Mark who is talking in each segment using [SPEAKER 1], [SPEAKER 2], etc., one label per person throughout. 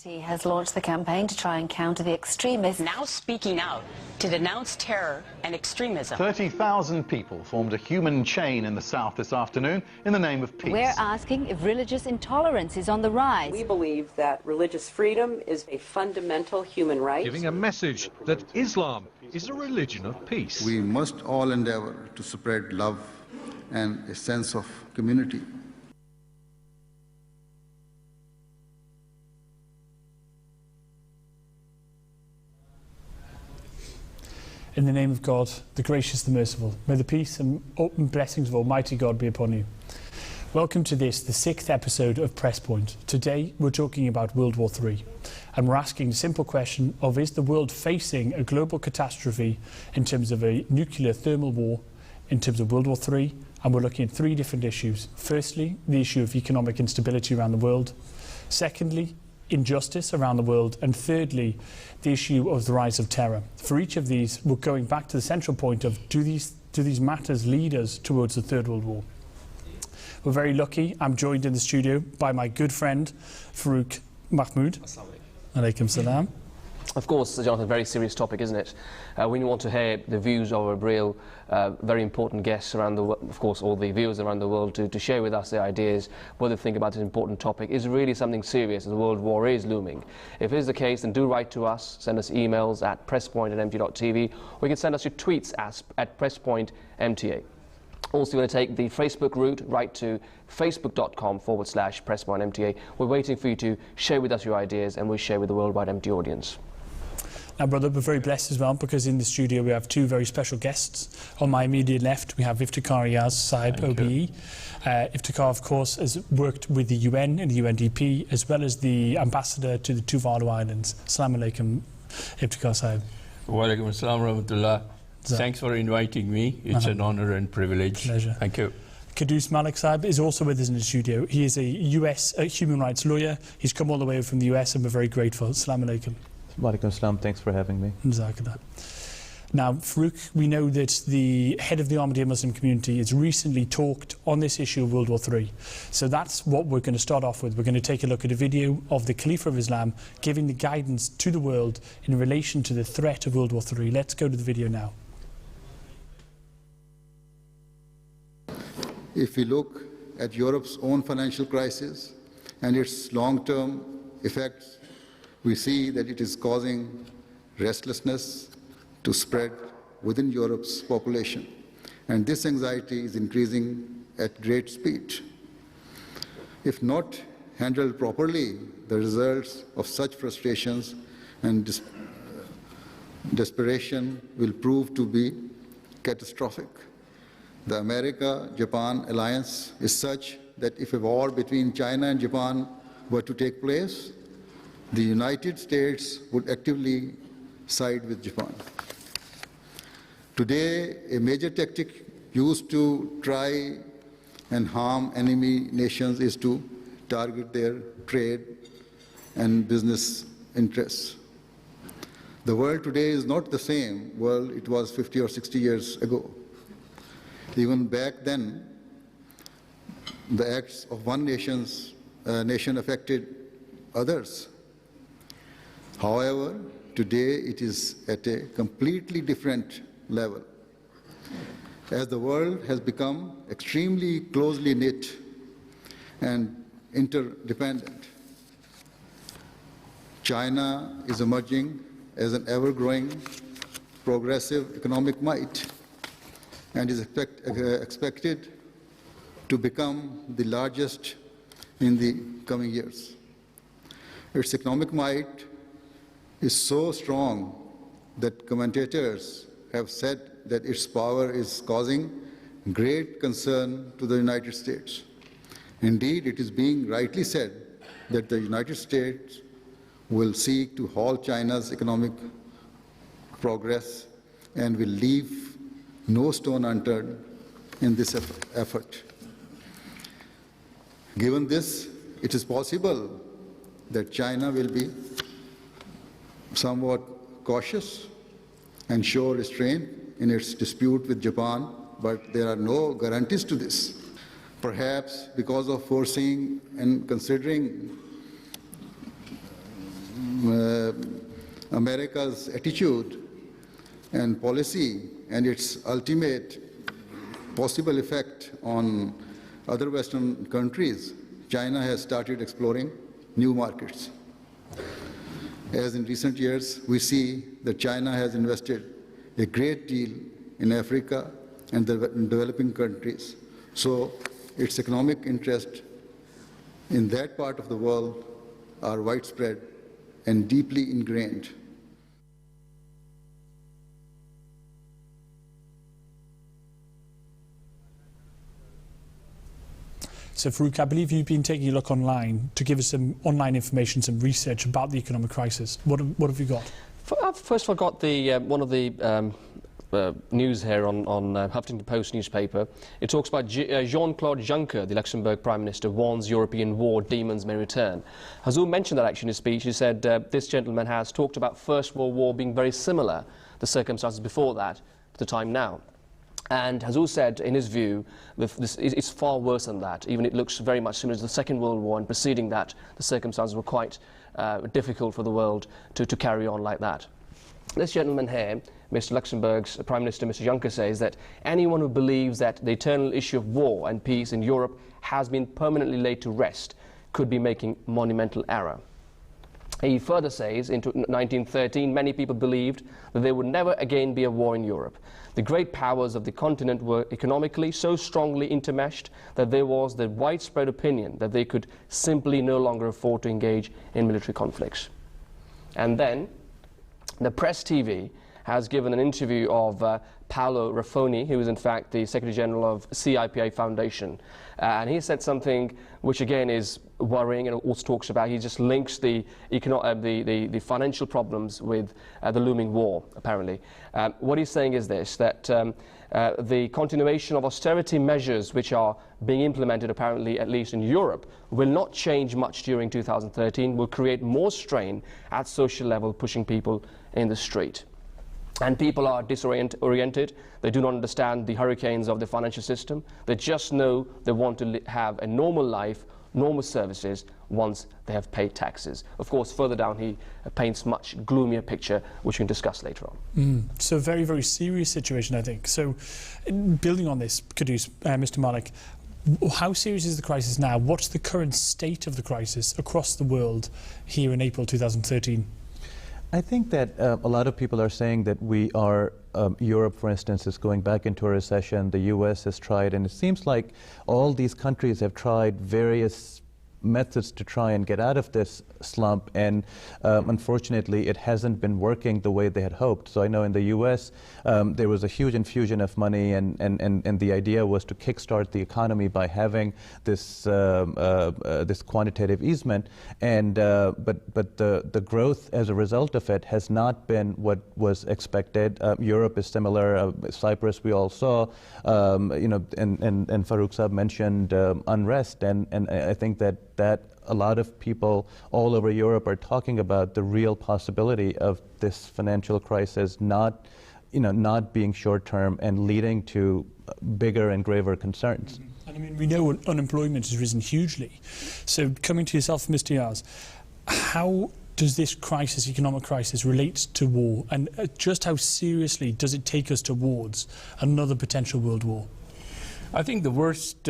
[SPEAKER 1] Party has launched the campaign to try and counter the extremists.
[SPEAKER 2] Now speaking out to denounce terror and extremism.
[SPEAKER 3] 30,000 people formed a human chain in the south this afternoon in the name of peace.
[SPEAKER 4] We're asking if religious intolerance is on the rise.
[SPEAKER 5] We believe that religious freedom is a fundamental human right.
[SPEAKER 6] Giving a message that Islam is a religion of peace.
[SPEAKER 7] We must all endeavor to spread love and a sense of community.
[SPEAKER 8] In the name of God, the gracious, the merciful, may the peace and open blessings of Almighty God be upon you. Welcome to this, the 6th episode of Press Point. Today we're talking about World War III, and we're asking the simple question of, is the world facing a global catastrophe in terms of a nuclear thermal war, in terms of World War III, and we're looking at 3 different issues. Firstly, the issue of economic instability around the world. Secondly, injustice around the world, and thirdly, the issue of the rise of terror. For each of these, we're going back to the central point of, do these matters lead us towards the Third World War? We're very lucky. I'm joined in the studio by my good friend Farouk Mahmood. Alaikum salam.
[SPEAKER 9] Of course, Jonathan, a very serious topic, isn't it? We want to hear the views of our real, very important guests around the world, of course, all the viewers around the world, to share with us their ideas, what they think about this important topic. Is really something serious, as the world war is looming? If it is the case, then do write to us, send us emails at presspoint@mt.tv, or you can send us your tweets at presspointmta. Also, you want to take the Facebook route, write to facebook.com/presspointmta. We're waiting for you to share with us your ideas, and we'll share with the worldwide MT audience.
[SPEAKER 8] Now, brother, we're very blessed as well, because in the studio we have 2 very special guests. On my immediate left, we have Iftikhar Riaz Saib, OBE. Iftikhar, of course, has worked with the UN and the UNDP, as well as the ambassador to the Tuvalu Islands. Assalamu alaikum, Iftikhar Saib.
[SPEAKER 10] Wa alaikum assalam wa rahmatullah. Thanks for inviting me. It's an honor and privilege.
[SPEAKER 8] Pleasure.
[SPEAKER 10] Thank you.
[SPEAKER 8] Qudus Malik Saib is also with us in the studio. He is a US human rights lawyer. He's come all the way from the US, and we're very grateful. Assalamu alaikum.
[SPEAKER 11] Wa alaikum assalam. Thanks for having me.
[SPEAKER 8] Jazakallah. Now, Farouk, we know that the head of the Ahmadiyya Muslim community has recently talked on this issue of World War III. So that's what we're going to start off with. We're going to take a look at a video of the Caliph of Islam giving the guidance to the world in relation to the threat of World War III. Let's go to the video now.
[SPEAKER 7] If we look at Europe's own financial crisis and its long-term effects, we see that it is causing restlessness to spread within Europe's population, and this anxiety is increasing at great speed. If not handled properly, the results of such frustrations and desperation will prove to be catastrophic. The America-Japan alliance is such that if a war between China and Japan were to take place, the United States would actively side with Japan. Today, a major tactic used to try and harm enemy nations is to target their trade and business interests. The world today is not the same world it was 50 or 60 years ago. Even back then, the acts of one nation affected others. However, today it is at a completely different level. As the world has become extremely closely knit and interdependent, China is emerging as an ever-growing progressive economic might and is expected to become the largest in the coming years. Its economic might is so strong that commentators have said that its power is causing great concern to the United States. Indeed, it is being rightly said that the United States will seek to halt China's economic progress and will leave no stone unturned in this effort. Given this, it is possible that China will be somewhat cautious and show restraint in its dispute with Japan, but there are no guarantees to this. Perhaps because of foreseeing and considering America's attitude and policy and its ultimate possible effect on other Western countries, China has started exploring new markets. As in recent years, we see that China has invested a great deal in Africa and the developing countries. So its economic interest in that part of the world are widespread and deeply ingrained.
[SPEAKER 8] So, Farouk, I believe you've been taking a look online to give us some online information, some research about the economic crisis. What have you got?
[SPEAKER 9] First of all, got the one of the news here on Huffington Post newspaper. It talks about Jean-Claude Juncker, the Luxembourg Prime Minister, warns European war demons may return. Hazul mentioned that actually in his speech. He said this gentleman has talked about First World War being very similar, the circumstances before that, to the time now. And Hazul said, in his view, it's far worse than that. Even it looks very much similar to the Second World War, and preceding that, the circumstances were quite difficult for the world to carry on like that. This gentleman here, Mr. Luxembourg's Prime Minister, Mr. Juncker, says that anyone who believes that the eternal issue of war and peace in Europe has been permanently laid to rest could be making monumental error. He further says, in 1913, many people believed that there would never again be a war in Europe. The great powers of the continent were economically so strongly intermeshed that there was the widespread opinion that they could simply no longer afford to engage in military conflicts. And then, the Press TV has given an interview of Paolo Raffoni, who is in fact the Secretary General of CIPA Foundation. And he said something which again is worrying, and also talks about, he just links the financial problems with the looming war, apparently. What he's saying is this, that the continuation of austerity measures which are being implemented, apparently, at least in Europe, will not change much during 2013, will create more strain at social level, pushing people in the street. And people are disoriented. They do not understand the hurricanes of the financial system. They just know they want to have a normal life, normal services, once they have paid taxes. Of course, further down he paints much gloomier picture, which we can discuss later on.
[SPEAKER 8] So very, very serious situation, I think. So building on this, Qudus, Mr. Malik, how serious is the crisis now? What's the current state of the crisis across the world here in April 2013?
[SPEAKER 11] I think that a lot of people are saying that we are, Europe, for instance, is going back into a recession. The US has tried, and it seems like all these countries have tried various methods to try and get out of this slump, and unfortunately it hasn't been working the way they had hoped. So I know in the US there was a huge infusion of money, and the idea was to kickstart the economy by having this this quantitative easement, and but the growth as a result of it has not been what was expected. Europe is similar. Cyprus we all saw, you know, and Farouk Saab mentioned unrest, and I think that a lot of people all over Europe are talking about the real possibility of this financial crisis not being short-term and leading to bigger and graver concerns.
[SPEAKER 8] And I mean, we know unemployment has risen hugely. So coming to yourself, Mr. Yaz, how does this crisis, economic crisis, relate to war? And just how seriously does it take us towards another potential world war?
[SPEAKER 10] I think the worst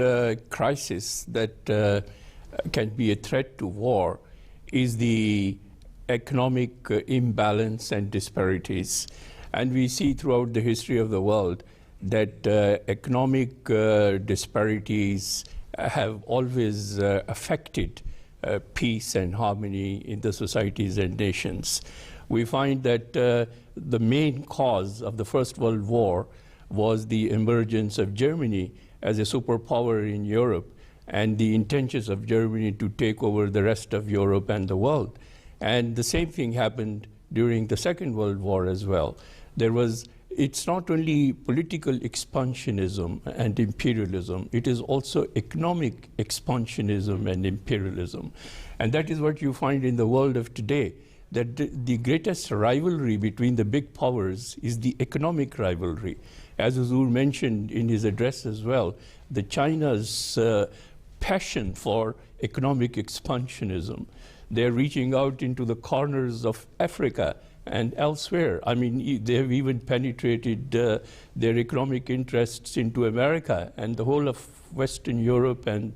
[SPEAKER 10] crisis that can be a threat to war is the economic imbalance and disparities. And we see throughout the history of the world that economic disparities have always affected peace and harmony in the societies and nations. We find that the main cause of the First World War was the emergence of Germany as a superpower in Europe, and the intentions of Germany to take over the rest of Europe and the world. And the same thing happened during the Second World War as well. It's not only political expansionism and imperialism, it is also economic expansionism and imperialism. And that is what you find in the world of today, that the greatest rivalry between the big powers is the economic rivalry. As Hazur mentioned in his address as well, the China's passion for economic expansionism. They're reaching out into the corners of Africa and elsewhere. I mean, they have even penetrated their economic interests into America and the whole of Western Europe, and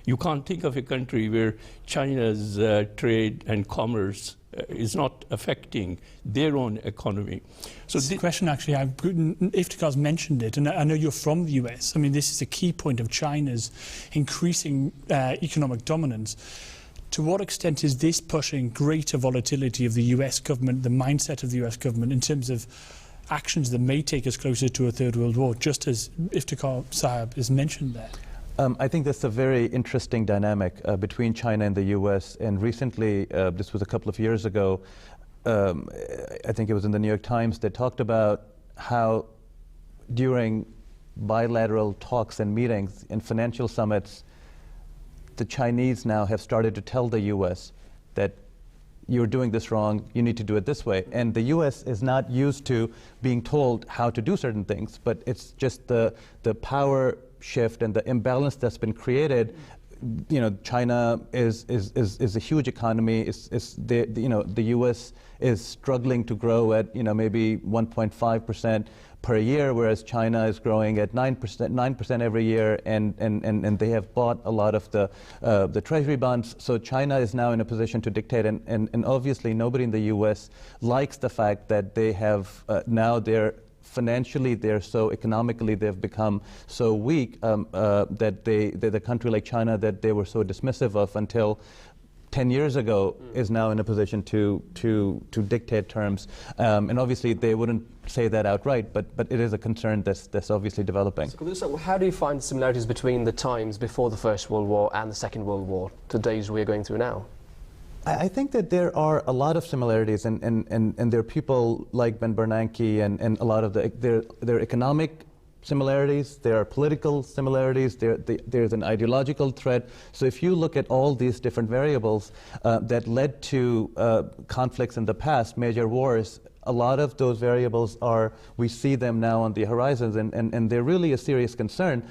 [SPEAKER 10] you can't think of a country where China's trade and commerce is not affecting their own economy. So
[SPEAKER 8] the question, actually, Iftikhar's mentioned it, and I know you're from the US. I mean, this is a key point of China's increasing economic dominance. To what extent is this pushing greater volatility of the US government, the mindset of the US government, in terms of actions that may take us closer to a third world war, just as Iftikhar Sahab has mentioned there?
[SPEAKER 11] I think that's a very interesting dynamic between China and the US. And recently, this was a couple of years ago, I think it was in the New York Times, they talked about how during bilateral talks and meetings and financial summits, the Chinese now have started to tell the US that you're doing this wrong, you need to do it this way. And the US is not used to being told how to do certain things, but it's just the power shift and the imbalance that's been created. You know, China is a huge economy. The US is struggling to grow at maybe 1.5% per year, whereas China is growing at 9% every year, and they have bought a lot of the treasury bonds. So China is now in a position to dictate, and obviously nobody in the US likes the fact that they have now financially, economically, they've become so weak that the country like China that they were so dismissive of until 10 years ago is now in a position to dictate terms. And obviously they wouldn't say that outright, but it is a concern that's obviously developing.
[SPEAKER 9] So how do you find similarities between the times before the First World War and the Second World War, to the days we're going through now?
[SPEAKER 11] I think that there are a lot of similarities, and there are people like Ben Bernanke and a lot of there are economic similarities, there are political similarities, there's an ideological thread. So if you look at all these different variables that led to conflicts in the past, major wars, a lot of those variables we see them now on the horizons, and they're really a serious concern.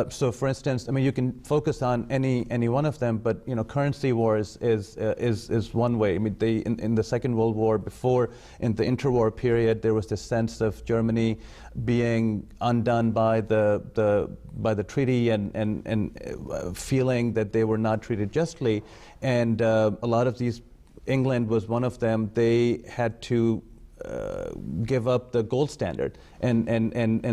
[SPEAKER 11] So for instance, I mean, you can focus on any one of them, but currency wars is one way. I mean, in the Second World War, before, in the interwar period, there was this sense of Germany being undone by the treaty and feeling that they were not treated justly, and a lot of these, England was one of them, they had to give up the gold standard, and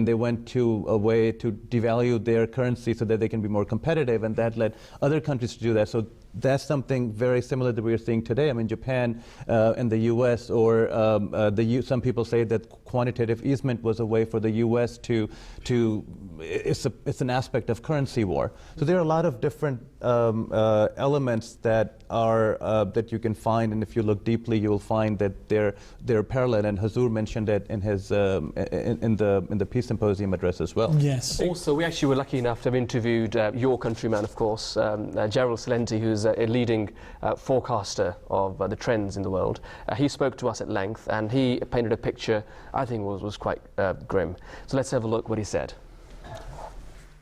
[SPEAKER 11] they went to a way to devalue their currency so that they can be more competitive, and that led other countries to do that. So that's something very similar that we're seeing today. I mean, Japan and the U.S. or some people say that quantitative easement was a way for the U.S. it's an aspect of currency war. So there are a lot of different elements that you can find, and if you look deeply, you will find that they're parallel. And Hazur mentioned it in his in the Peace Symposium address as well.
[SPEAKER 8] Yes.
[SPEAKER 9] Also, we actually were lucky enough to have interviewed your countryman, of course, Gerald Celente, who's a leading forecaster of the trends in the world. He spoke to us at length, and he painted a picture I think was quite grim. So let's have a look what he said.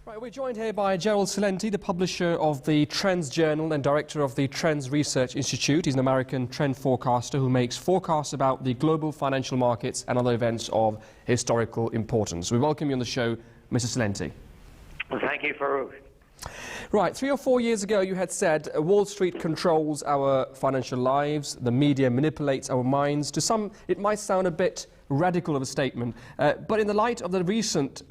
[SPEAKER 9] Right, we're joined here by Gerald Celente, the publisher of the Trends Journal and director of the Trends Research Institute. He's an American trend forecaster who makes forecasts about the global financial markets and other events of historical importance. We welcome you on the show, Mr. Celente.
[SPEAKER 12] Well, thank you, Farouk.
[SPEAKER 9] Right, 3 or 4 years ago you had said Wall Street controls our financial lives, the media manipulates our minds. To some it might sound a bit radical of a statement, but in the light of the recent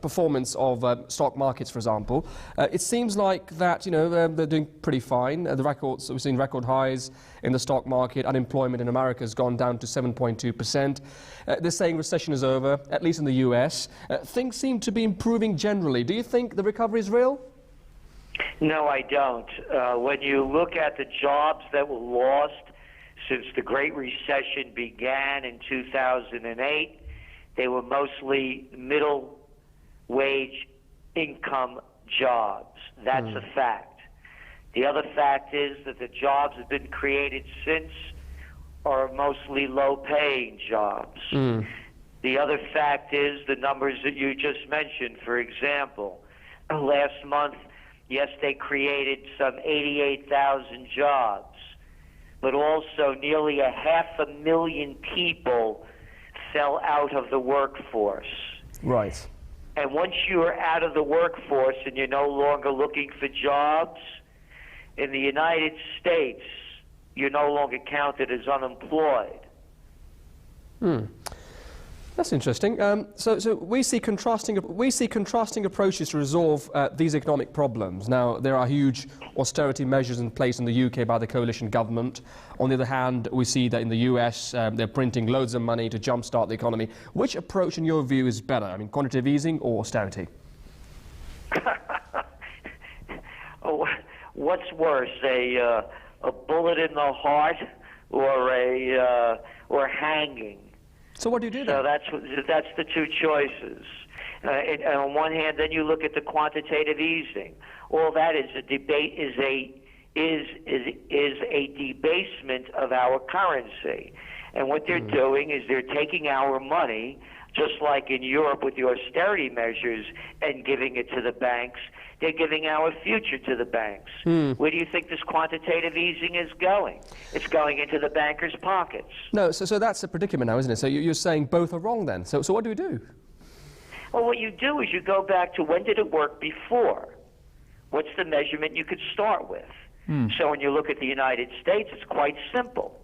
[SPEAKER 9] performance of stock markets, for example, it seems like that they're doing pretty fine. We've seen record highs in the stock market. Unemployment in America has gone down to 7.2%. They're saying recession is over, at least in the US. Things seem to be improving generally. Do you think the recovery is real?
[SPEAKER 12] No, I don't. When you look at the jobs that were lost since the Great Recession began in 2008, they were mostly middle wage income jobs. That's a fact. The other fact is that the jobs that have been created since are mostly low-paying jobs. The other fact is the numbers that you just mentioned. For example, last month, yes, they created some 88,000 jobs, but also nearly 500,000 people fell out of the workforce.
[SPEAKER 9] Right.
[SPEAKER 12] And once you're out of the workforce and you're no longer looking for jobs, in the United States, you're no longer counted as unemployed.
[SPEAKER 9] That's interesting. So we see contrasting approaches to resolve these economic problems. Now, there are huge austerity measures in place in the UK by the coalition government. On the other hand, we see that in the US, they're printing loads of money to jumpstart the economy. Which approach, in your view, is better? I mean, quantitative easing or austerity?
[SPEAKER 12] What's worse, a bullet in the heart or hanging?
[SPEAKER 9] So what do you do then?
[SPEAKER 12] So that's the two choices. And on one hand, then you look at the quantitative easing. All that is a debate is a debasement of our currency. And what they're doing is they're taking our money, just like in Europe with the austerity measures, and giving it to the banks. They're giving our future to the banks. Where do you think this quantitative easing is going? It's going into the bankers' pockets.
[SPEAKER 9] No, so that's a predicament now, isn't it? So you're saying both are wrong then. So what do we do?
[SPEAKER 12] Well, what you do is you go back to when did it work before? What's the measurement you could start with? So when you look at the United States, it's quite simple.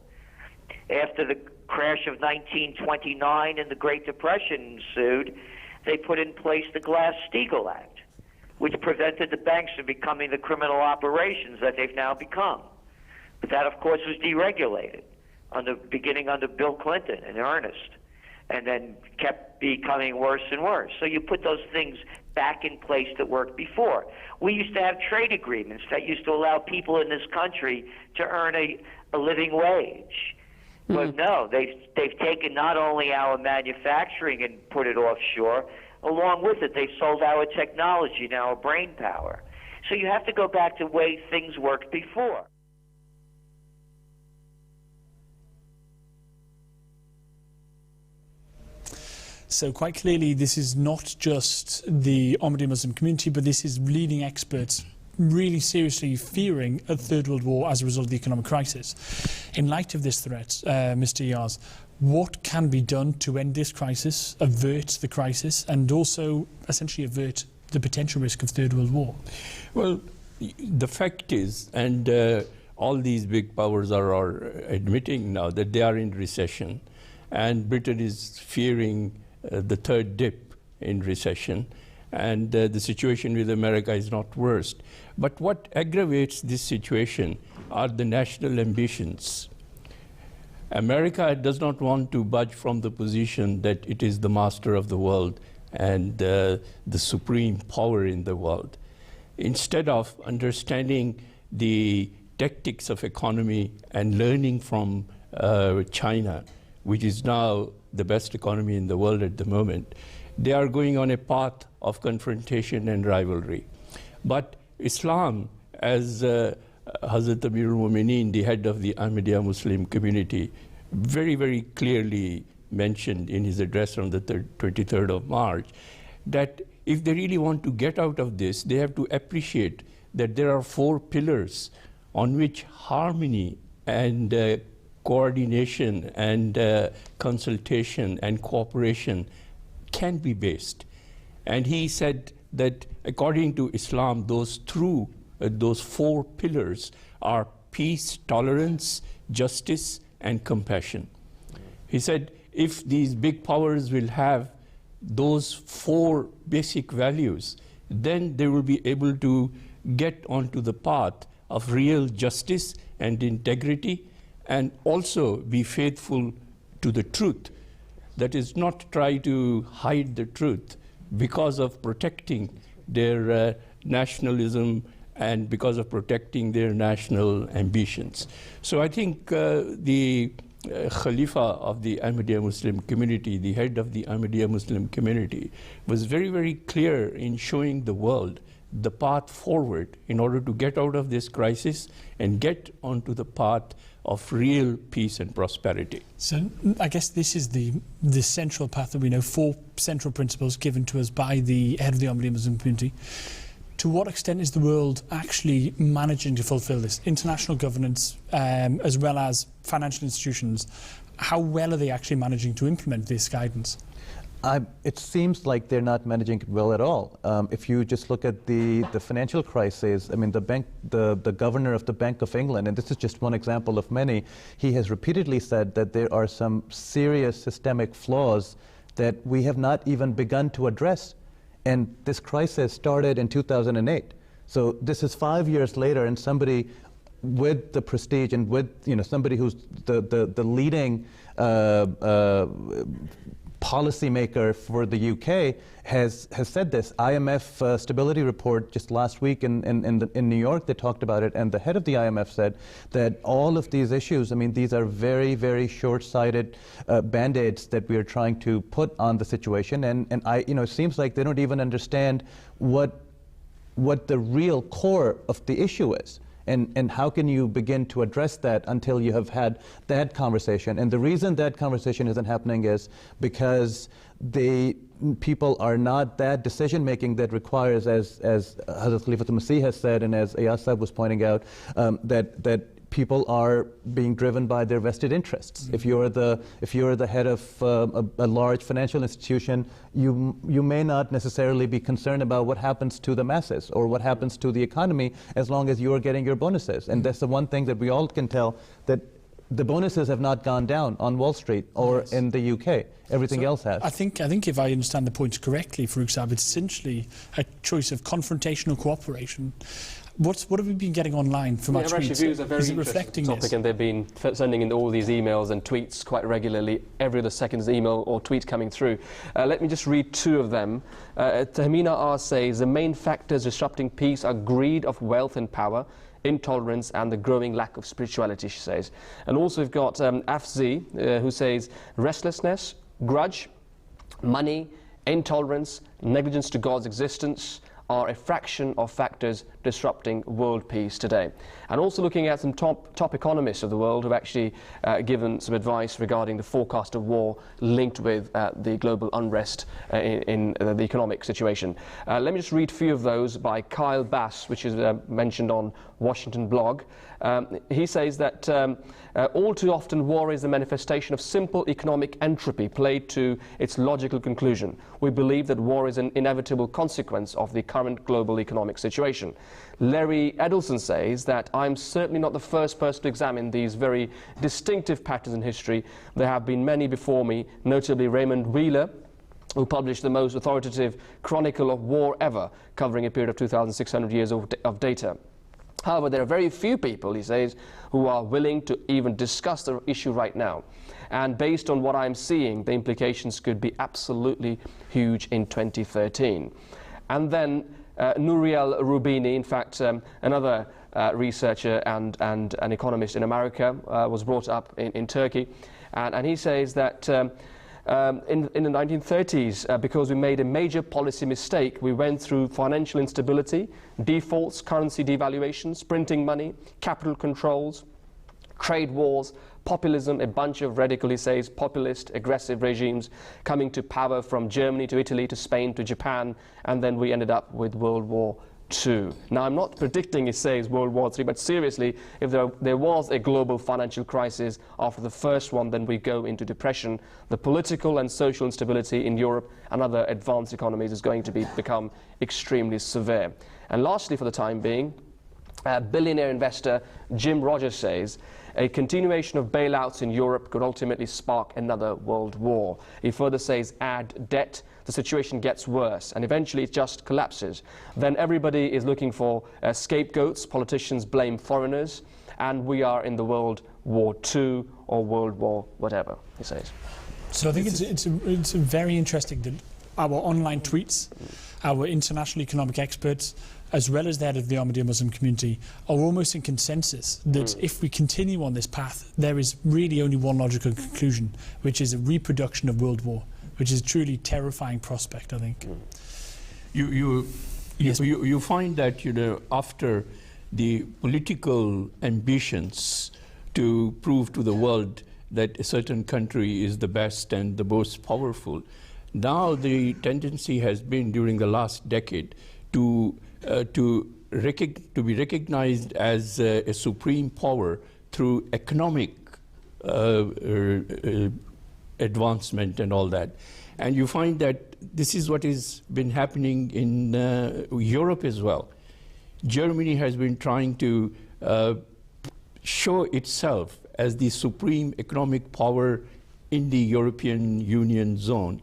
[SPEAKER 12] After the crash of 1929 and the Great Depression ensued, they put in place the Glass-Steagall Act, which prevented the banks from becoming the criminal operations that they've now become. But that, of course, was deregulated, beginning under Bill Clinton in earnest, and then kept becoming worse and worse. So you put those things back in place that worked before. We used to have trade agreements that used to allow people in this country to earn a living wage. But no, they've taken not only our manufacturing and put it offshore, along with it, they sold our technology and our brain power. So you have to go back to the way things worked before.
[SPEAKER 8] So quite clearly, this is not just the Ahmadiyya Muslim community, but this is leading experts really seriously fearing a third world war as a result of the economic crisis. In light of this threat, Mr. Yaz, what can be done to end this crisis, avert the crisis, and also essentially avert the potential risk of third world war?
[SPEAKER 10] Well, the fact is, and all these big powers are admitting now that they are in recession, and Britain is fearing the third dip in recession, and the situation with America is not worst. But what aggravates this situation are the national ambitions. America does not want to budge from the position that it is the master of the world and the supreme power in the world. Instead of understanding the tactics of economy and learning from China, which is now the best economy in the world at the moment, they are going on a path of confrontation and rivalry. But Islam, as Hazrat Amirul Mumineen, the head of the Ahmadiyya Muslim community, very, very clearly mentioned in his address on the 23rd of March, that if they really want to get out of this, they have to appreciate that there are 4 pillars on which harmony and coordination and consultation and cooperation can be based. And he said that according to Islam, those 4 pillars are peace, tolerance, justice, and compassion. He said if these big powers will have those 4 basic values, then they will be able to get onto the path of real justice and integrity, and also be faithful to the truth. That is, not try to hide the truth because of protecting their nationalism and because of protecting their national ambitions. So I think the Khalifa of the Ahmadiyya Muslim community, the head of the Ahmadiyya Muslim community, was very, very clear in showing the world the path forward in order to get out of this crisis and get onto the path of real peace and prosperity.
[SPEAKER 8] So I guess this is the central path that we know, 4 central principles given to us by the head of the Ahmadiyya Muslim community. to what extent is the world actually managing to fulfil this? International governance, as well as financial institutions, how well are they actually managing to implement this guidance?
[SPEAKER 11] It seems like they're not managing it well at all. If you just look at the financial crisis, I mean, the governor of the Bank of England, and this is just one example of many, he has repeatedly said that there are some serious systemic flaws that we have not even begun to address. And this crisis started in 2008. So this is 5 years later, and somebody with the prestige and with somebody who's the leading policymaker for the UK has said this. IMF stability report just last week in New York, they talked about it, and the head of the IMF said that all of these issues, I mean, these are very, very short-sighted band-aids that we are trying to put on the situation, and it seems like they don't even understand what the real core of the issue is. And how can you begin to address that until you have had that conversation? And the reason that conversation isn't happening is because people are not that decision-making that requires, as Hazrat Khalifatul Masih has said, and as Ayaz Sahib was pointing out, that people are being driven by their vested interests. Mm-hmm. If you're the head of a large financial institution, you may not necessarily be concerned about what happens to the masses or what happens to the economy as long as you are getting your bonuses. And that's the one thing that we all can tell, that the bonuses have not gone down on Wall Street or in the UK. Everything else has. I think
[SPEAKER 8] if I understand the point correctly, for example, it's essentially a choice of confrontation or cooperation. What have we been getting online from our tweets?
[SPEAKER 9] Views are very interesting topic, and they've been sending in all these emails and tweets quite regularly. Every other second is email or tweet coming through. Let me just read two of them. Tahmina R says, the main factors disrupting peace are greed of wealth and power, intolerance, and the growing lack of spirituality, she says. And also we've got Afzi, who says, restlessness, grudge, money, intolerance, negligence to God's existence are a fraction of factors disrupting world peace today. And also looking at some top economists of the world who have actually given some advice regarding the forecast of war linked with the global unrest in the economic situation. Let me just read a few of those by Kyle Bass, which is mentioned on Washington blog. He says that all too often war is the manifestation of simple economic entropy played to its logical conclusion. We believe that war is an inevitable consequence of the current global economic situation. Larry Edelson says that I'm certainly not the first person to examine these very distinctive patterns in history. There have been many before me, notably Raymond Wheeler, who published the most authoritative chronicle of war ever, covering a period of 2,600 years of data. However, there are very few people, he says, who are willing to even discuss the issue right now. And based on what I'm seeing, the implications could be absolutely huge in 2013. And then Nouriel Roubini, in fact, another researcher and an economist in America, was brought up in Turkey. And he says that in the 1930s, because we made a major policy mistake, we went through financial instability, defaults, currency devaluations, printing money, capital controls, trade wars, populism, a bunch of radical, he says, populist, aggressive regimes coming to power from Germany to Italy to Spain to Japan, and then we ended up with World War II. Now, I'm not predicting, he says, World War III, but seriously, if there was a global financial crisis after the first one, then we go into depression. The political and social instability in Europe and other advanced economies is going to become extremely severe. And lastly, for the time being, billionaire investor Jim Rogers says, a continuation of bailouts in Europe could ultimately spark another world war. He further says, add debt, the situation gets worse, and eventually it just collapses. Then everybody is looking for scapegoats, politicians blame foreigners, and we are in the World War II or World War whatever, he says.
[SPEAKER 8] So I think it's very interesting that our online tweets, our international economic experts, as well as that of the Ahmadiyya Muslim community, are almost in consensus that if we continue on this path, there is really only one logical conclusion, which is a reproduction of world war, which is a truly terrifying prospect, I think.
[SPEAKER 10] You find that, after the political ambitions to prove to the world that a certain country is the best and the most powerful, now the tendency has been during the last decade to to be recognized as a supreme power through economic advancement and all that. And you find that this is what has been happening in Europe as well. Germany has been trying to show itself as the supreme economic power in the European Union zone.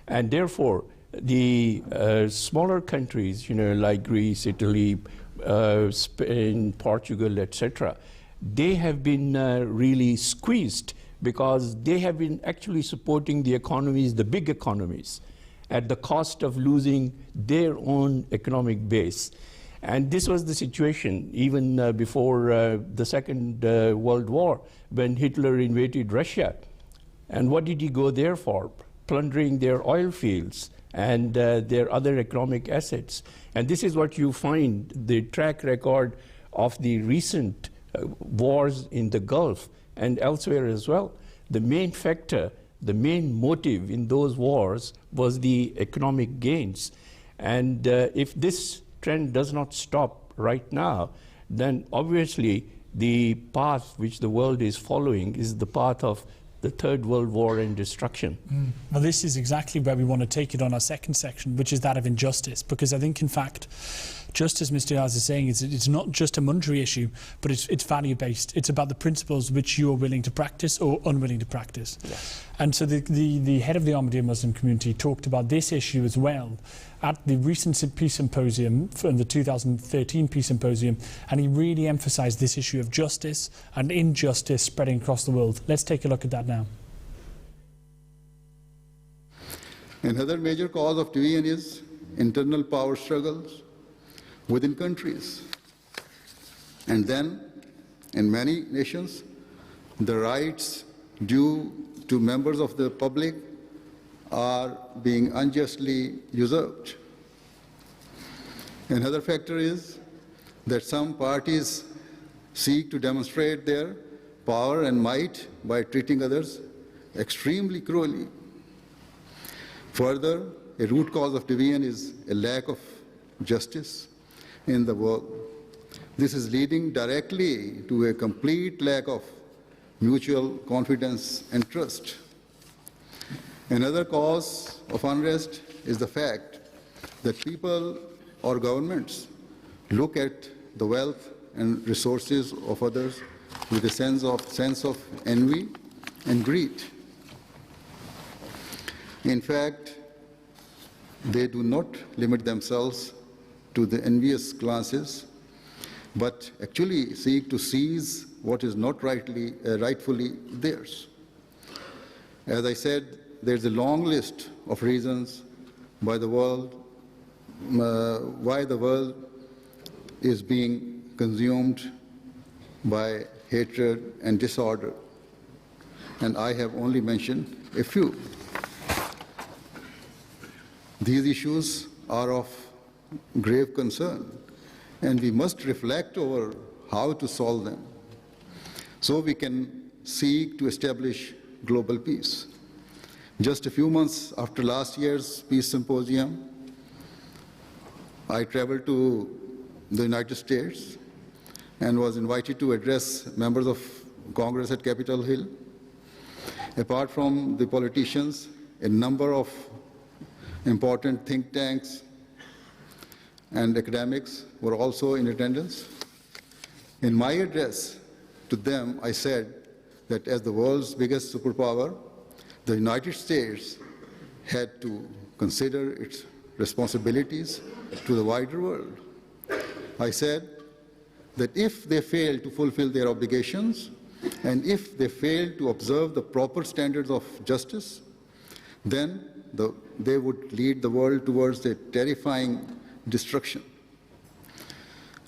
[SPEAKER 10] And therefore, the smaller countries, like Greece, Italy, Spain, Portugal, etc., they have been really squeezed because they have been actually supporting the economies, the big economies, at the cost of losing their own economic base. And this was the situation even before the Second World War, when Hitler invaded Russia. And what did he go there for? Plundering their oil fields and their other economic assets. And this is what you find, the track record of the recent wars in the Gulf and elsewhere as well. The main factor, the main motive in those wars was the economic gains. And if this trend does not stop right now, then obviously the path which the world is following is the path of the Third World War and destruction.
[SPEAKER 8] Well, this is exactly where we want to take it on our second section, which is that of injustice, because I think, in fact, just as Mr. Yaz is saying, it's not just a monetary issue, but it's value-based. It's about the principles which you are willing to practice or unwilling to practice. Yes. And so the head of the Ahmadiyya Muslim community talked about this issue as well at the recent Peace Symposium, from the 2013 Peace Symposium, and he really emphasised this issue of justice and injustice spreading across the world. Let's take a look at that now.
[SPEAKER 7] Another major cause of division is internal power struggles within countries. And then, in many nations, the rights due to members of the public are being unjustly usurped. Another factor is that some parties seek to demonstrate their power and might by treating others extremely cruelly. Further, a root cause of division is a lack of justice in the world. This is leading directly to a complete lack of mutual confidence and trust. Another cause of unrest is the fact that people or governments look at the wealth and resources of others with a sense of envy and greed. In fact, they do not limit themselves to the envious glances, but actually seek to seize what is not rightfully theirs. As I said, there's a long list of reasons why the world is being consumed by hatred and disorder, and I have only mentioned a few. These issues are of grave concern, and we must reflect over how to solve them so we can seek to establish global peace. Just a few months after last year's Peace Symposium, I traveled to the United States and was invited to address members of Congress at Capitol Hill. Apart from the politicians, a number of important think tanks and academics were also in attendance. In my address to them, I said that as the world's biggest superpower, the United States had to consider its responsibilities to the wider world. I said that if they fail to fulfill their obligations, and if they fail to observe the proper standards of justice, then they would lead the world towards a terrifying destruction.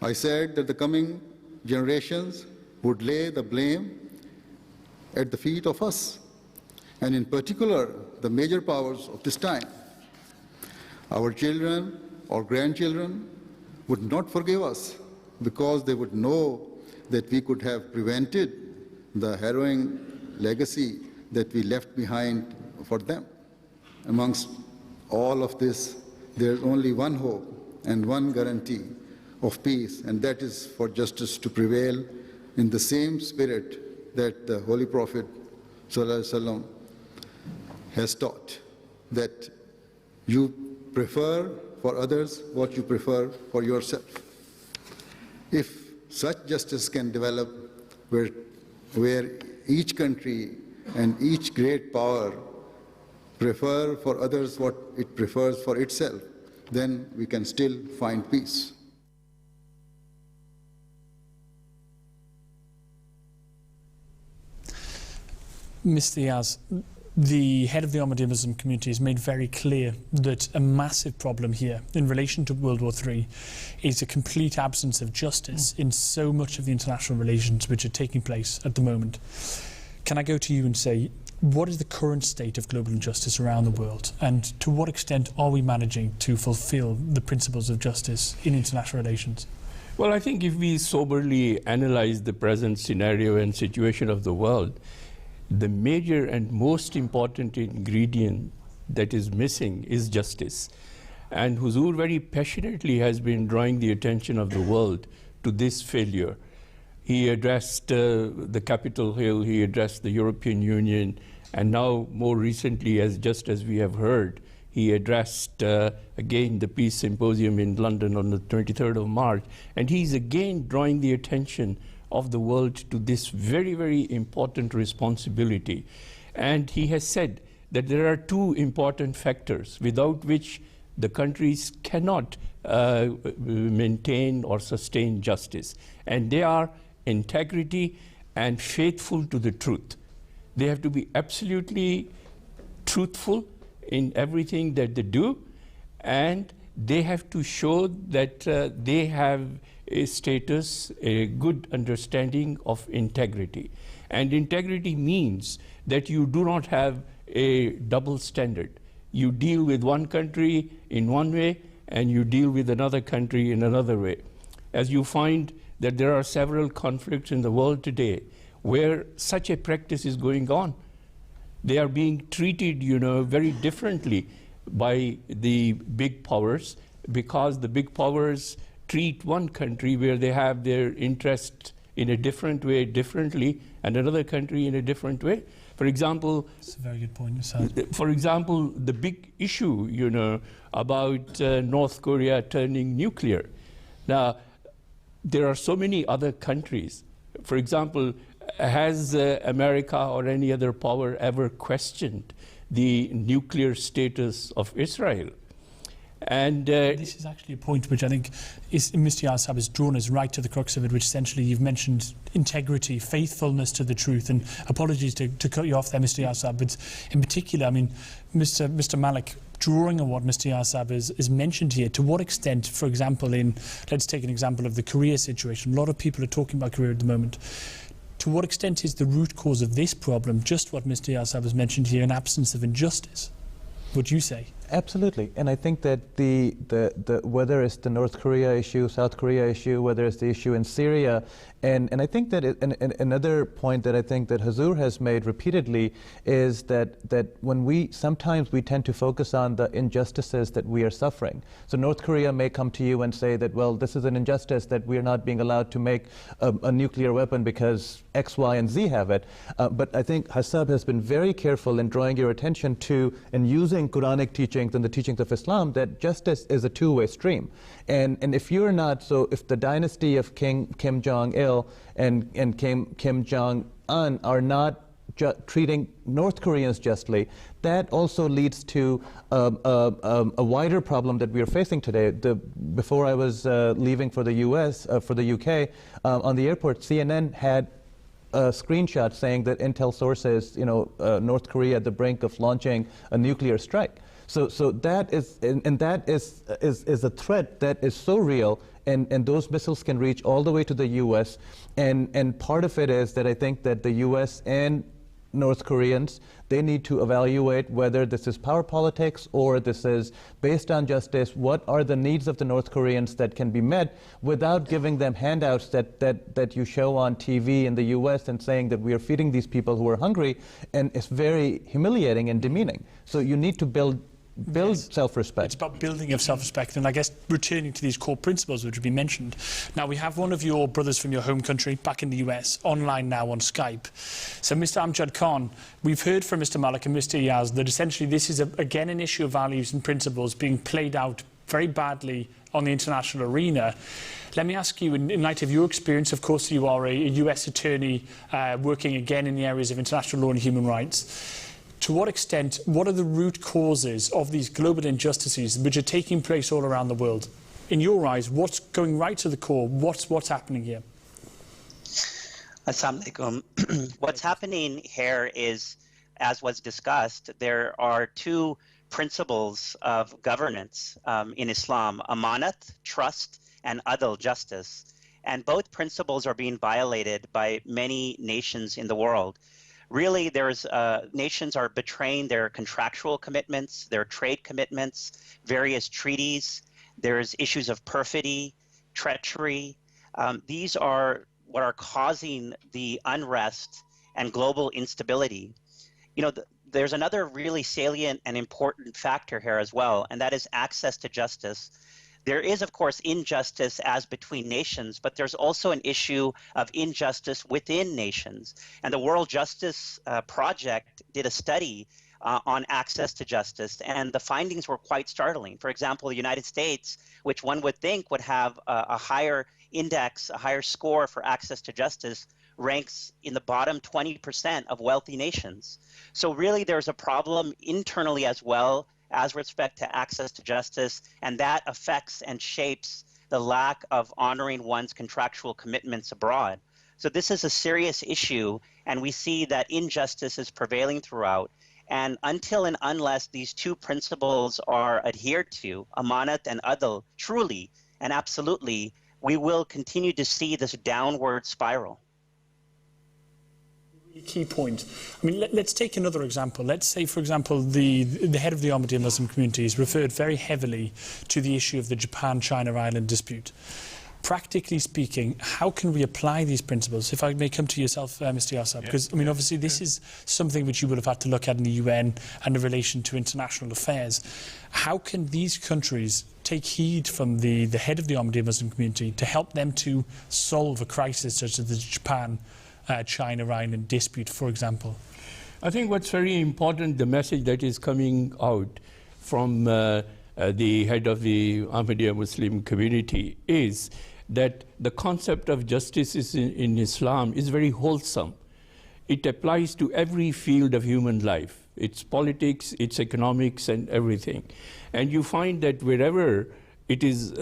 [SPEAKER 7] I said that the coming generations would lay the blame at the feet of us, and in particular, the major powers of this time. Our children or grandchildren would not forgive us because they would know that we could have prevented the harrowing legacy that we left behind for them. Amongst all of this, there is only one hope, and one guarantee of peace, and that is for justice to prevail in the same spirit that the Holy Prophet ﷺ has taught, that you prefer for others what you prefer for yourself. If such justice can develop where each country and each great power prefer for others what it prefers for itself, then we can still find peace.
[SPEAKER 8] Mr. Diaz, the head of the Ahmadiyya community has made very clear that a massive problem here in relation to World War III is a complete absence of justice in so much of the international relations which are taking place at the moment. Can I go to you and say, what is the current state of global injustice around the world, and to what extent are we managing to fulfill the principles of justice in international relations?
[SPEAKER 10] Well, I think if we soberly analyze the present scenario and situation of the world, the major and most important ingredient that is missing is justice. And Huzur very passionately has been drawing the attention of the world to this failure. He addressed the Capitol Hill, he addressed the European Union, and now more recently, just as we have heard, he addressed again the Peace Symposium in London on the 23rd of March. And he's again drawing the attention of the world to this very, very important responsibility. And he has said that there are two important factors without which the countries cannot maintain or sustain justice. And they are integrity and faithful to the truth. They have to be absolutely truthful in everything that they do, and they have to show that they have a status, a good understanding of integrity. And integrity means that you do not have a double standard. You deal with one country in one way, and you deal with another country in another way. As you find that there are several conflicts in the world today where such a practice is going on. They are being treated, very differently by the big powers, because the big powers treat one country where they have their interest in a different way differently, and another country in a different way. For example,
[SPEAKER 8] that's a very good point.
[SPEAKER 10] For example, the big issue, about North Korea turning nuclear. Now, there are so many other countries. For example, has America or any other power ever questioned the nuclear status of Israel? And
[SPEAKER 8] this is actually a point which I think Mr. Yassab has drawn us right to the crux of it, which essentially you've mentioned integrity, faithfulness to the truth. And apologies to cut you off there, Mr. Yassab, but in particular, I mean, Mr. Malik, drawing on what Mr. Yassab is mentioned here, to what extent, for example, let's take an example of the Korea situation. A lot of people are talking about Korea at the moment. To what extent is the root cause of this problem just what Mr. Yassab has mentioned here, an absence of injustice? Would you say?
[SPEAKER 11] Absolutely, and I think that the whether it's the North Korea issue, South Korea issue, whether it's the issue in Syria, and I think that another point that I think that Huzur has made repeatedly is that when sometimes we tend to focus on the injustices that we are suffering. So North Korea may come to you and say that, well, this is an injustice that we are not being allowed to make a nuclear weapon because X, Y, and Z have it. But I think Hassab has been very careful in drawing your attention to and using Quranic teachings and the teachings of Islam that justice is a two-way stream. And if you're not, so if the dynasty of Kim Jong-il and Kim Jong-un are not treating North Koreans justly, that also leads to a wider problem that we are facing today. Before I was leaving for the UK, on the airport, CNN had a screenshot saying that intel sources, North Korea at the brink of launching a nuclear strike. So that is, and that is a threat that is so real, and those missiles can reach all the way to the U.S. And part of it is that I think that the U.S. and North Koreans, they need to evaluate whether this is power politics or this is based on justice. What are the needs of the North Koreans that can be met without giving them handouts that you show on TV in the US and saying that we are feeding these people who are hungry, and it's very humiliating and demeaning. So you need to build build self-respect.
[SPEAKER 8] It's about building of self-respect and I guess returning to these core principles which have been mentioned. Now we have one of your brothers from your home country back in the US online now on Skype. So Mr. Amjad Khan, we've heard from Mr. Malik and Mr. Yaz that essentially this is again an issue of values and principles being played out very badly on the international arena. Let me ask you, in light of your experience, of course you are a US attorney working again in the areas of international law and human rights. To what extent, what are the root causes of these global injustices which are taking place all around the world? In your eyes, what's going right to the core? What's happening here?
[SPEAKER 13] Assalamu alaikum. What's happening here is, as was discussed, there are two principles of governance in Islam: amanat, trust, and adl, justice. And both principles are being violated by many nations in the world. Really, nations are betraying their contractual commitments, their trade commitments, various treaties. There's issues of perfidy, treachery. These are what are causing the unrest and global instability. You know, there's another really salient and important factor here as well, and that is access to justice. There is, of course, injustice as between nations, but there's also an issue of injustice within nations. And the World Justice Project did a study on access to justice, and the findings were quite startling. For example, the United States, which one would think would have a higher index, a higher score for access to justice, ranks in the bottom 20% of wealthy nations. So really there's a problem internally as well as respect to access to justice, and that affects and shapes the lack of honoring one's contractual commitments abroad. So this is a serious issue, and we see that injustice is prevailing throughout. And until and unless these two principles are adhered to, amanat and adl, truly and absolutely, we will continue to see this downward spiral.
[SPEAKER 8] Key point. I mean, let's take another example. Let's say, for example, the head of the Ahmadiyya Muslim community has referred very heavily to the issue of the Japan-China island dispute. Practically speaking, how can we apply these principles? If I may come to yourself, Mr. Yassab, because, I mean, obviously this is something which you would have had to look at in the UN and in relation to international affairs. How can these countries take heed from the head of the Ahmadiyya Muslim community to help them to solve a crisis such as the Japan-China island dispute, for example?
[SPEAKER 10] I think what's very important, the message that is coming out from the head of the Ahmadiyya Muslim community is that the concept of justice in Islam is very wholesome. It applies to every field of human life. It's politics, it's economics, and everything. And you find that wherever it is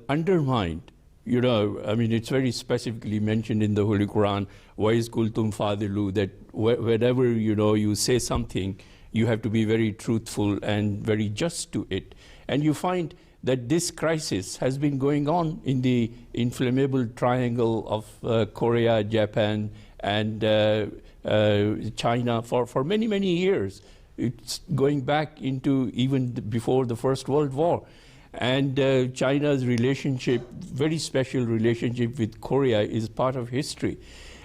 [SPEAKER 10] undermined, you know, I mean, it's very specifically mentioned in the Holy Quran, وَإِذْ قُلْتُمْ فَاضِلُوا, that whenever, you know, you say something, you have to be very truthful and very just to it. And you find that this crisis has been going on in the inflammable triangle of Korea, Japan, and China for many, many years. It's going back into even before the First World War. And China's relationship, very special relationship with Korea, is part of history.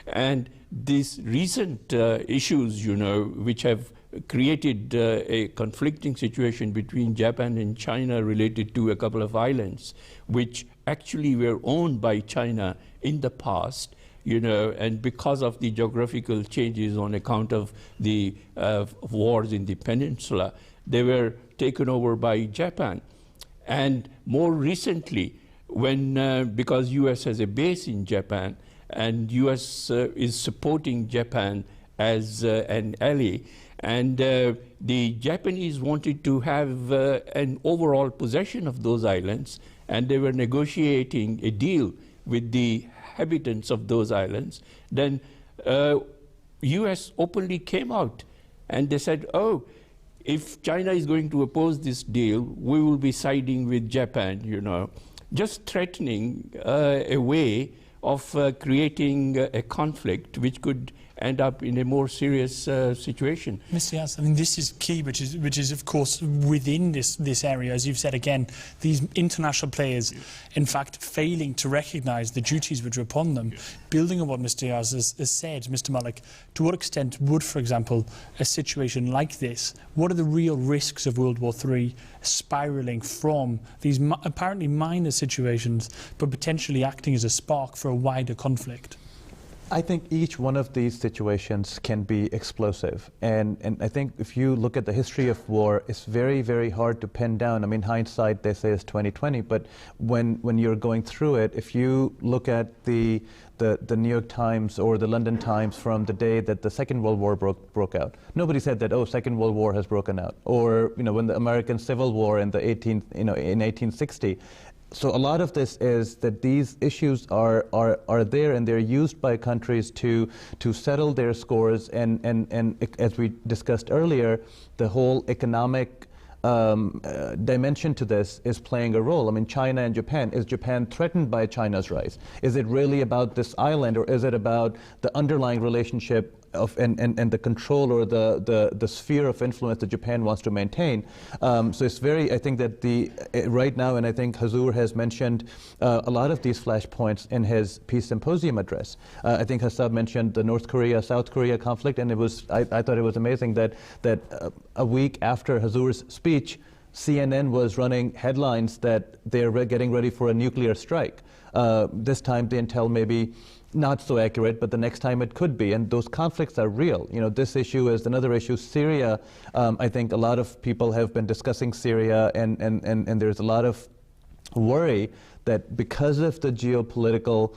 [SPEAKER 10] And these recent issues, you know, which have created a conflicting situation between Japan and China related to a couple of islands, which actually were owned by China in the past, you know, and because of the geographical changes on account of the wars in the peninsula, they were taken over by Japan. And more recently, when because US has a base in Japan, and US is supporting Japan as an ally, and the Japanese wanted to have an overall possession of those islands, and they were negotiating a deal with the inhabitants of those islands. Then US openly came out and they said, oh, if China is going to oppose this deal, we will be siding with Japan, you know, just threatening a way of creating a conflict which could end up in a more serious situation.
[SPEAKER 8] Mr. Yaz, I mean, this is key, which is of course within this area, as you've said again, these international players, in fact, failing to recognise the duties which are upon them. Building on what Mr. Yaz has said, Mr. Malik, to what extent would, for example, a situation like this, what are the real risks of World War III spiralling from these apparently minor situations, but potentially acting as a spark for a wider conflict?
[SPEAKER 11] I think each one of these situations can be explosive. And I think if you look at the history of war, it's very, very hard to pin down. I mean, hindsight, they say, is 20/20. But when you're going through it, if you look at the New York Times or the London Times from the day that the Second World War broke out, nobody said that, oh, Second World War has broken out. Or, when the American Civil War in in 1860. So a lot of this is that these issues are there, and they're used by countries to settle their scores, and as we discussed earlier, the whole economic dimension to this is playing a role. I mean, China and Japan, is Japan threatened by China's rise? Is it really about this island, or is it about the underlying relationship of and the control or the sphere of influence that Japan wants to maintain? So it's very, I think that right now, and I think Hazur has mentioned a lot of these flashpoints in his peace symposium address. I think Hassab mentioned the North Korea-South Korea conflict, and I thought it was amazing that a week after Hazur's speech, CNN was running headlines that they're getting ready for a nuclear strike. This time the intel maybe not so accurate, but the next time it could be, and those conflicts are real. This issue is another issue. Syria, I think a lot of people have been discussing Syria, and there's a lot of worry that because of the geopolitical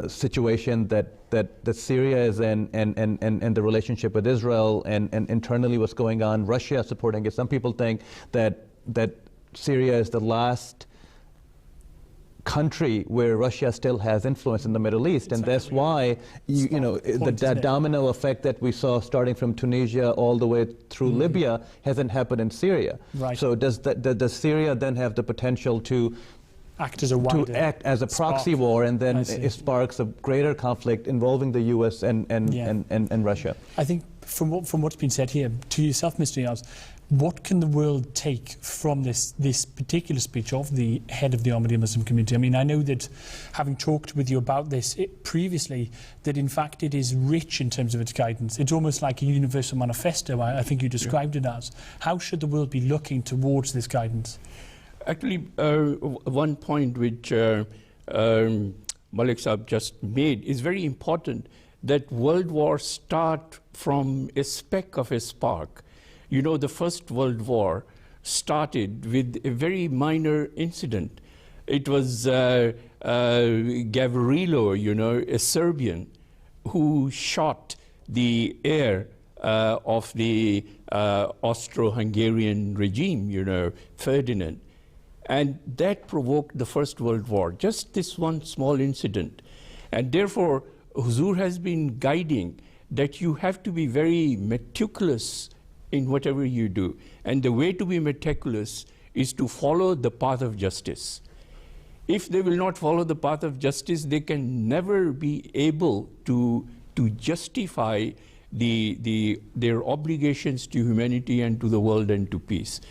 [SPEAKER 11] situation that Syria is in, and the relationship with Israel, and internally what's going on, Russia supporting it. Some people think that Syria is the last country where Russia still has influence in the Middle East, and that's why that domino effect that we saw starting from Tunisia all the way through Libya hasn't happened in Syria.
[SPEAKER 8] Right.
[SPEAKER 11] So does Syria then have the potential to
[SPEAKER 8] act as a
[SPEAKER 11] proxy war, and then it sparks a greater conflict involving the U.S. and Russia?
[SPEAKER 8] I think from what's been said here, to yourself, Mr. Yaz, what can the world take from this particular speech of the head of the Ahmadiyya Muslim community? I mean, I know that, having talked with you about this previously, that in fact it is rich in terms of its guidance. It's almost like a universal manifesto, I think you described it as. How should the world be looking towards this guidance?
[SPEAKER 10] Actually, one point which Malik Saab just made is very important, that world wars start from a speck of a spark. The First World War started with a very minor incident. It was Gavrilo, a Serbian, who shot the heir of the Austro-Hungarian regime, Ferdinand. And that provoked the First World War, just this one small incident. And therefore, Huzur has been guiding that you have to be very meticulous in whatever you do. And the way to be meticulous is to follow the path of justice. If they will not follow the path of justice, they can never be able to justify their obligations to humanity and to the world and to peace.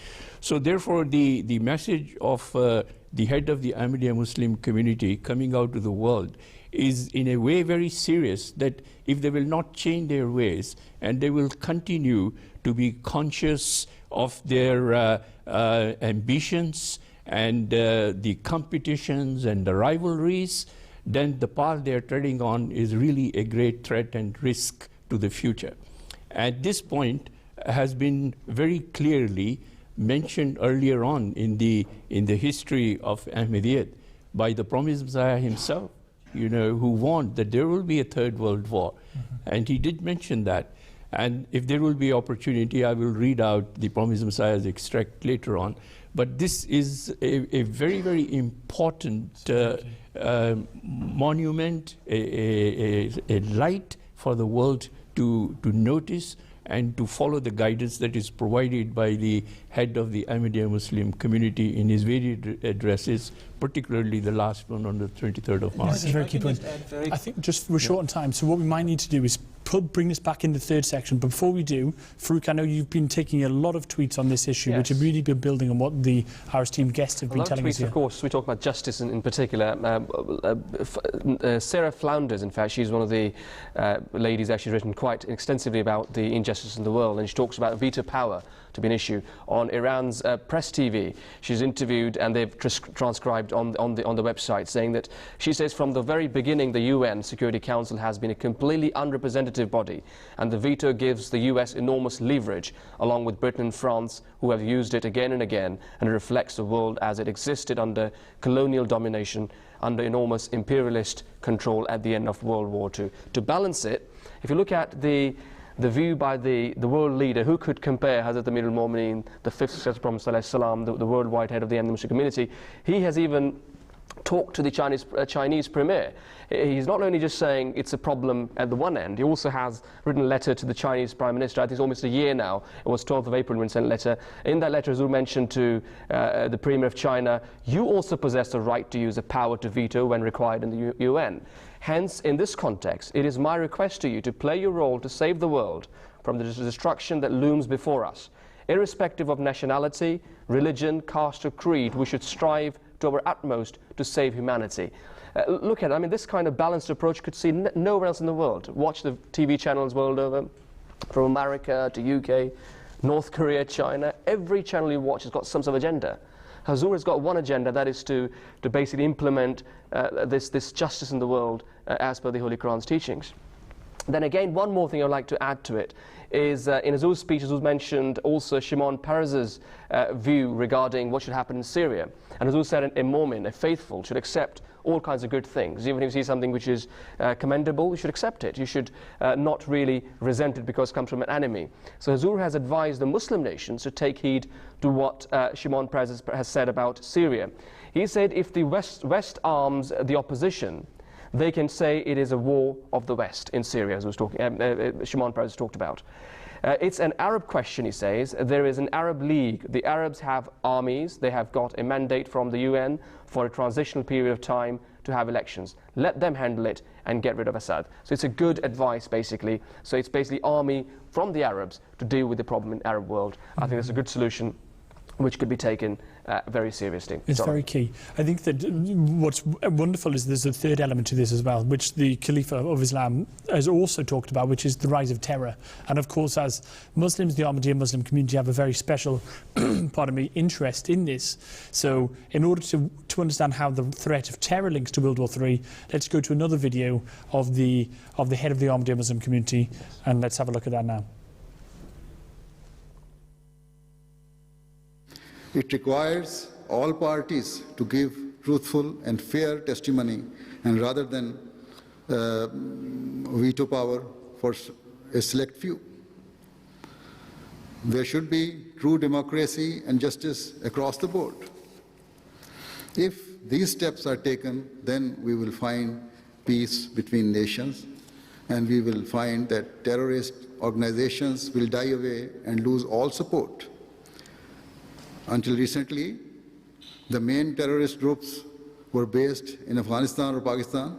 [SPEAKER 10] So therefore, the message of the head of the Ahmadiyya Muslim community coming out to the world is in a way very serious, that if they will not change their ways and they will continue to be conscious of their ambitions and the competitions and the rivalries, then the path they are treading on is really a great threat and risk to the future. At this point has been very clearly mentioned earlier on in the history of Ahmadiyyat by the Promised Messiah himself, who warned that there will be a Third World War. And he did mention that. And if there will be opportunity, I will read out the Promised Messiah's extract later on. But this is a very, very important monument, a light for the world to notice, and to follow the guidance that is provided by the head of the Ahmadiyya Muslim community in his various addresses, particularly the last one on the 23rd of March.
[SPEAKER 8] That's a very key point. I think just we're short on time, so what we might need to do is bring this back in the third section. But before we do, Farouk, I know you've been taking a lot of tweets on this issue, which have really been building on what our esteemed guests have been telling us here.
[SPEAKER 9] Of course, we talk about justice in particular. Sarah Flounders, in fact, she's one of the ladies actually written quite extensively about the injustice in the world, and she talks about veto power to be an issue on Iran's press TV. She's interviewed, and they've transcribed on the website, saying that she says from the very beginning the UN Security Council has been a completely unrepresentative body, and the veto gives the US enormous leverage, along with Britain and France, who have used it again and again, and it reflects the world as it existed under colonial domination, under enormous imperialist control at the end of World War II. To balance it, if you look at the view by the world leader, who could compare Hazrat Amir al-Mu'mineen, the fifth successor Prophet ﷺ, the worldwide head of the Muslim community. He has even talked to the Chinese premier. He's not only just saying it's a problem at the one end, he also has written a letter to the Chinese Prime Minister. I think it's almost a year now. It was 12th of April when he sent a letter. In that letter, Zhu mentioned to the Premier of China, you also possess the right to use the power to veto when required in the UN. Hence, in this context, it is my request to you to play your role to save the world from the destruction that looms before us. Irrespective of nationality, religion, caste or creed, we should strive to our utmost to save humanity. Look at it, I mean, this kind of balanced approach could see nowhere else in the world. Watch the TV channels world over, from America to UK, North Korea, China. Every channel you watch has got some sort of agenda. Hazur has got one agenda, that is to basically implement this justice in the world as per the Holy Quran's teachings. Then again, one more thing I'd like to add to it is in Hazur's speech, Hazur mentioned also Shimon Peres's view regarding what should happen in Syria. And Hazur said a mu'min, a faithful, should accept all kinds of good things. Even if you see something which is commendable, you should accept it. You should not really resent it because it comes from an enemy. So Hazur has advised the Muslim nations to take heed to what Shimon Peres has said about Syria. He said if the West arms the opposition, they can say it is a war of the West in Syria, as Shimon Peres talked about. It's an Arab question, he says. There is an Arab League. The Arabs have armies. They have got a mandate from the UN for a transitional period of time to have elections. Let them handle it and get rid of Assad. So it's a good advice, basically. So it's basically army from the Arabs to deal with the problem in the Arab world. I think that's a good solution which could be taken very seriously.
[SPEAKER 8] It's very key. I think that what's wonderful is there's a third element to this as well, which the Khalifa of Islam has also talked about, which is the rise of terror. And of course, as Muslims, the Ahmadiyya Muslim community have a very special, pardon me, interest in this. So in order to understand how the threat of terror links to World War III, let's go to another video of the head of the Ahmadiyya Muslim community, and let's have a look at that now.
[SPEAKER 7] It requires all parties to give truthful and fair testimony, and rather than veto power for a select few. There should be true democracy and justice across the board. If these steps are taken, then we will find peace between nations, and we will find that terrorist organizations will die away and lose all support. Until recently, the main terrorist groups were based in Afghanistan or Pakistan,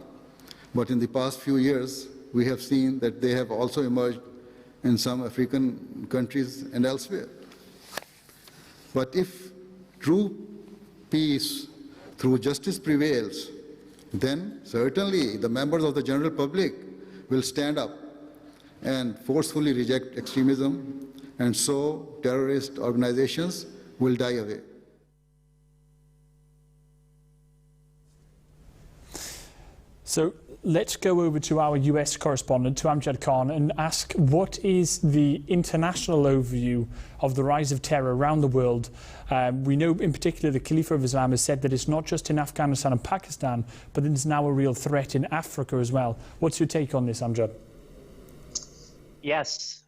[SPEAKER 7] but in the past few years, we have seen that they have also emerged in some African countries and elsewhere. But if true peace through justice prevails, then certainly the members of the general public will stand up and forcefully reject extremism, and so terrorist organizations will die away.
[SPEAKER 8] So let's go over to our US correspondent, to Amjad Khan, and ask what is the international overview of the rise of terror around the world. We know in particular the Khalifa of Islam has said that it's not just in Afghanistan and Pakistan, but it's now a real threat in Africa as well. What's your take on this, Amjad?
[SPEAKER 13] Yes.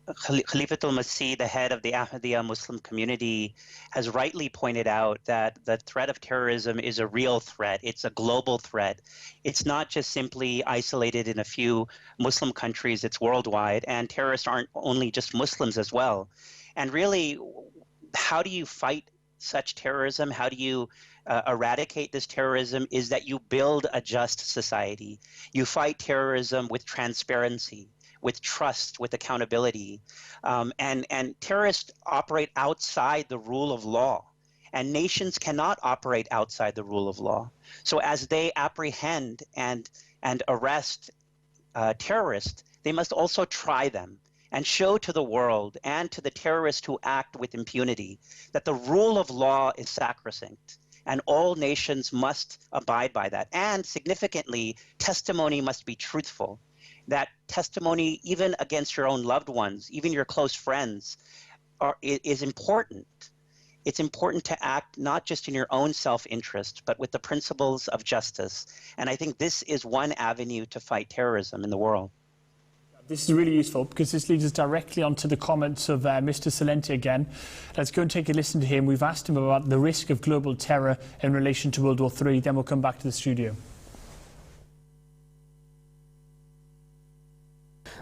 [SPEAKER 13] Khalifatul Masih, the head of the Ahmadiyya Muslim community, has rightly pointed out that the threat of terrorism is a real threat. It's a global threat. It's not just simply isolated in a few Muslim countries, it's worldwide. And terrorists aren't only just Muslims as well. And really, how do you fight such terrorism? How do you eradicate this terrorism? Is that you build a just society. You fight terrorism with transparency, with trust, with accountability. And terrorists operate outside the rule of law. And nations cannot operate outside the rule of law. So as they apprehend and arrest terrorists, they must also try them and show to the world and to the terrorists who act with impunity that the rule of law is sacrosanct. And all nations must abide by that. And significantly, testimony must be truthful. That testimony, even against your own loved ones, even your close friends, is important. It's important to act not just in your own self-interest, but with the principles of justice. And I think this is one avenue to fight terrorism in the world.
[SPEAKER 8] This is really useful because this leads us directly onto the comments of Mr. Salenti again. Let's go and take a listen to him. We've asked him about the risk of global terror in relation to World War III. Then we'll come back to the studio.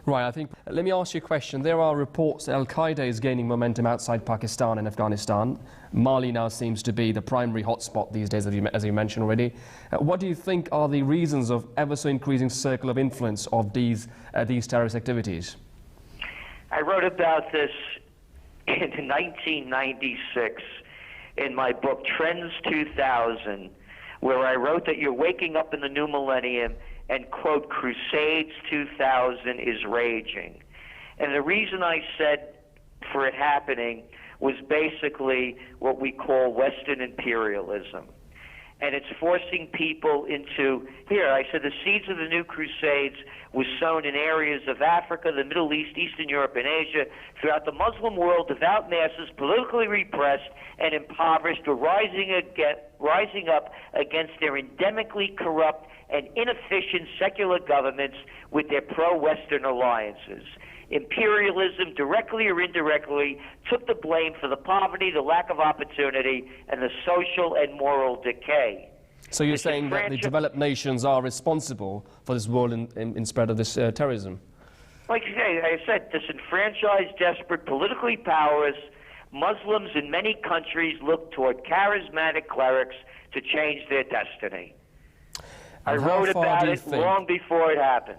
[SPEAKER 9] Right, I think, let me ask you a question. There are reports that Al-Qaeda is gaining momentum outside Pakistan and Afghanistan. Mali now seems to be the primary hotspot these days, as you mentioned already. What do you think are the reasons of ever so increasing circle of influence of these terrorist activities?
[SPEAKER 12] I wrote about this in 1996 in my book, Trends 2000, where I wrote that you're waking up in the new millennium and, quote, Crusades 2000 is raging. And the reason I said for it happening was basically what we call Western imperialism. And it's forcing people into, here, I said the seeds of the new Crusades was sown in areas of Africa, the Middle East, Eastern Europe, and Asia. Throughout the Muslim world, devout masses, politically repressed and impoverished, were rising up against their endemically corrupt and inefficient secular governments with their pro-Western alliances. Imperialism, directly or indirectly, took the blame for the poverty, the lack of opportunity, and the social and moral decay.
[SPEAKER 9] So you're saying that the developed nations are responsible for this world in spread of this terrorism?
[SPEAKER 12] Like I said, disenfranchised, desperate, politically powerless Muslims in many countries look toward charismatic clerics to change their destiny. I wrote about it long before it happened.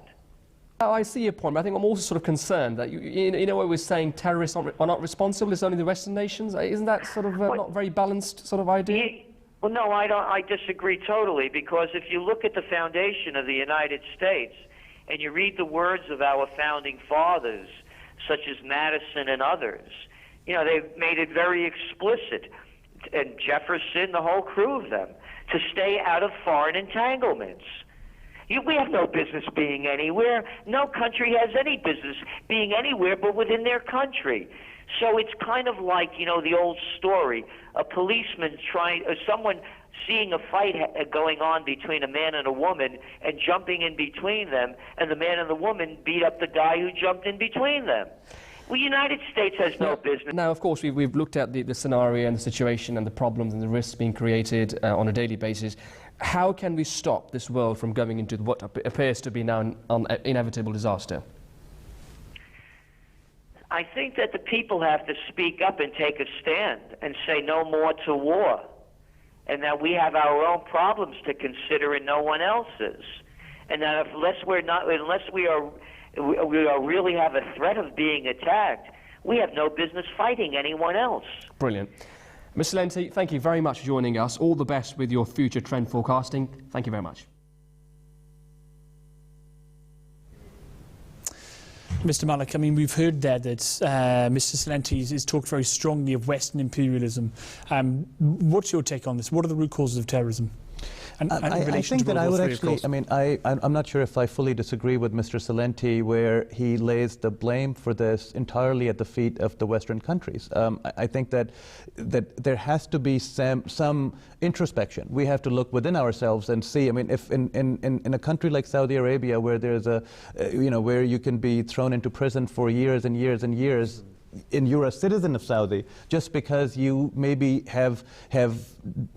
[SPEAKER 9] Oh, I see your point, but I think I'm also sort of concerned that, in a way, we're saying terrorists are not responsible, it's only the Western nations. Isn't that sort of not very balanced sort of idea?
[SPEAKER 12] Well, no, I disagree totally, because if you look at the foundation of the United States and you read the words of our founding fathers, such as Madison and others, they've made it very explicit, and Jefferson, the whole crew of them, to stay out of foreign entanglements. We have no business being anywhere. No country has any business being anywhere but within their country. So it's kind of like, the old story, a policeman someone seeing a fight going on between a man and a woman and jumping in between them, and the man and the woman beat up the guy who jumped in between them. Well, the United States has no business.
[SPEAKER 9] Now, of course, we've looked at the scenario and the situation and the problems and the risks being created on a daily basis. How can we stop this world from going into what appears to be now an inevitable disaster?
[SPEAKER 12] I think that the people have to speak up and take a stand and say no more to war, and that we have our own problems to consider and no one else's, and that unless we really have a threat of being attacked, we have no business fighting anyone else.
[SPEAKER 9] Brilliant. Mr. Salenti, thank you very much for joining us. All the best with your future trend forecasting. Thank you very much.
[SPEAKER 8] Mr. Malik, I mean, we've heard there that Mr. Salenti has talked very strongly of Western imperialism. What's your take on this? What are the root causes of terrorism? And in
[SPEAKER 11] I
[SPEAKER 8] relation
[SPEAKER 11] think
[SPEAKER 8] to
[SPEAKER 11] that I
[SPEAKER 8] World
[SPEAKER 11] would
[SPEAKER 8] War III, of
[SPEAKER 11] actually,
[SPEAKER 8] course.
[SPEAKER 11] I mean, I'm not sure if I fully disagree with Mr. Salenti, where he lays the blame for this entirely at the feet of the Western countries. I think that there has to be some introspection. We have to look within ourselves and see. I mean, if in a country like Saudi Arabia, where there's where you can be thrown into prison for years and years and years, and you're a citizen of Saudi, just because you maybe have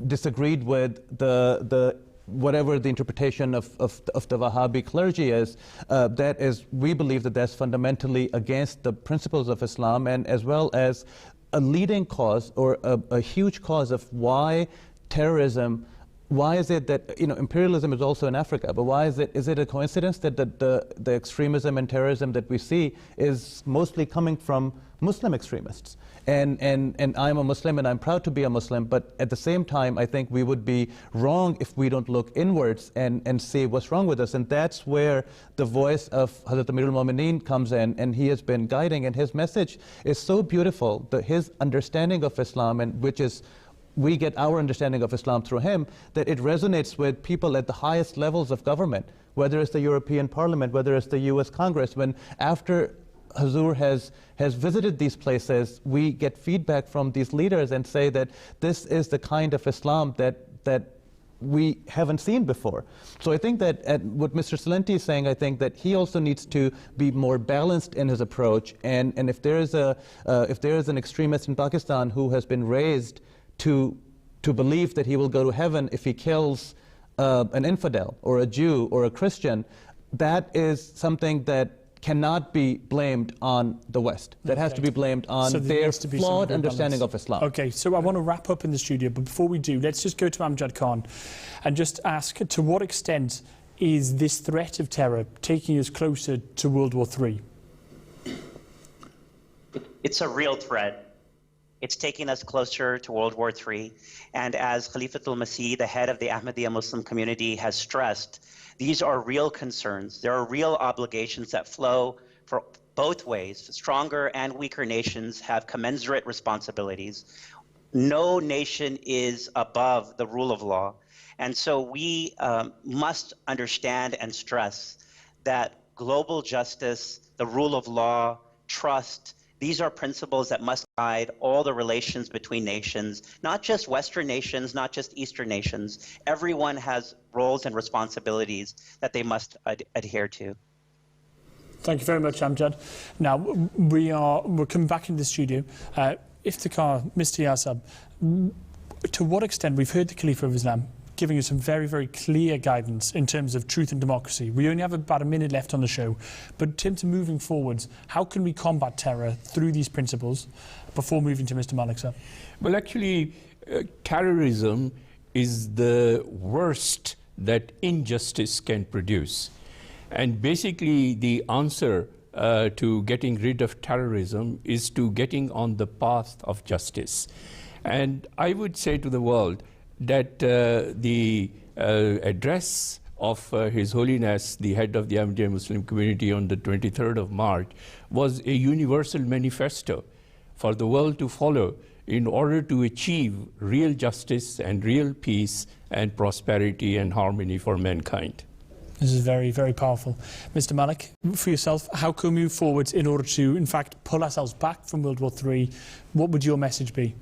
[SPEAKER 11] disagreed with the whatever the interpretation of the Wahhabi clergy is, we believe that that's fundamentally against the principles of Islam, and as well as a leading cause or a huge cause of why terrorism. Why is it that imperialism is also in Africa? But why is it a coincidence that the extremism and terrorism that we see is mostly coming from Muslim extremists? And I'm a Muslim and I'm proud to be a Muslim, but at the same time I think we would be wrong if we don't look inwards and see what's wrong with us. And that's where the voice of Hazrat Amir al-Mu'mineen comes in, and he has been guiding, and his message is so beautiful, his understanding of Islam, and which is we get our understanding of Islam through him, that it resonates with people at the highest levels of government, whether it's the European Parliament, whether it's the US Congress. When after Hazur has visited these places, we get feedback from these leaders and say that this is the kind of Islam that we haven't seen before. So I think that what Mr. Salenti is saying, I think that he also needs to be more balanced in his approach. And if there is an extremist in Pakistan who has been raised to believe that he will go to heaven if he kills an infidel or a Jew or a Christian, that is something that cannot be blamed on the West. That has to be blamed on their flawed understanding of Islam.
[SPEAKER 8] Okay, so I want to wrap up in the studio, but before we do, let's just go to Amjad Khan and just ask, to what extent is this threat of terror taking us closer to World War III?
[SPEAKER 13] It's a real threat. It's taking us closer to World War III. And as Khalifatul Masih, the head of the Ahmadiyya Muslim community, has stressed, these are real concerns. There are real obligations that flow for both ways. Stronger and weaker nations have commensurate responsibilities. No nation is above the rule of law. And so we must understand and stress that global justice, the rule of law, trust, these are principles that must guide all the relations between nations, not just Western nations, not just Eastern nations. Everyone has roles and responsibilities that they must adhere to.
[SPEAKER 8] Thank you very much, Amjad. Now, we're coming back into the studio. Iftikhar, Mr. Yasab, to what extent, we've heard the Caliph of Islam giving us some very, very clear guidance in terms of truth and democracy. We only have about a minute left on the show, but in terms of moving forwards, how can we combat terror through these principles before moving to Mr. Malik, sir?
[SPEAKER 10] Well, actually, terrorism is the worst that injustice can produce. And basically, the answer to getting rid of terrorism is to getting on the path of justice. And I would say to the world that the address of His Holiness, the head of the Ahmadiyya Muslim community on the 23rd of March, was a universal manifesto for the world to follow in order to achieve real justice and real peace and prosperity and harmony for mankind.
[SPEAKER 8] This is very, very powerful. Mr. Malik, for yourself, how can we move forward in order to, in fact, pull ourselves back from World War III? What would your message be?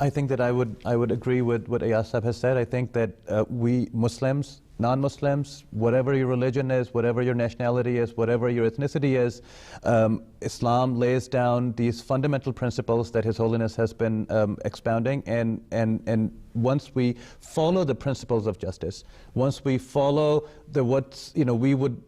[SPEAKER 11] I think that I would agree with what Ayasab has said. I think that we Muslims, non-Muslims, whatever your religion is, whatever your nationality is, whatever your ethnicity is, Islam lays down these fundamental principles that His Holiness has been expounding, and once we follow the principles of justice, once we follow we would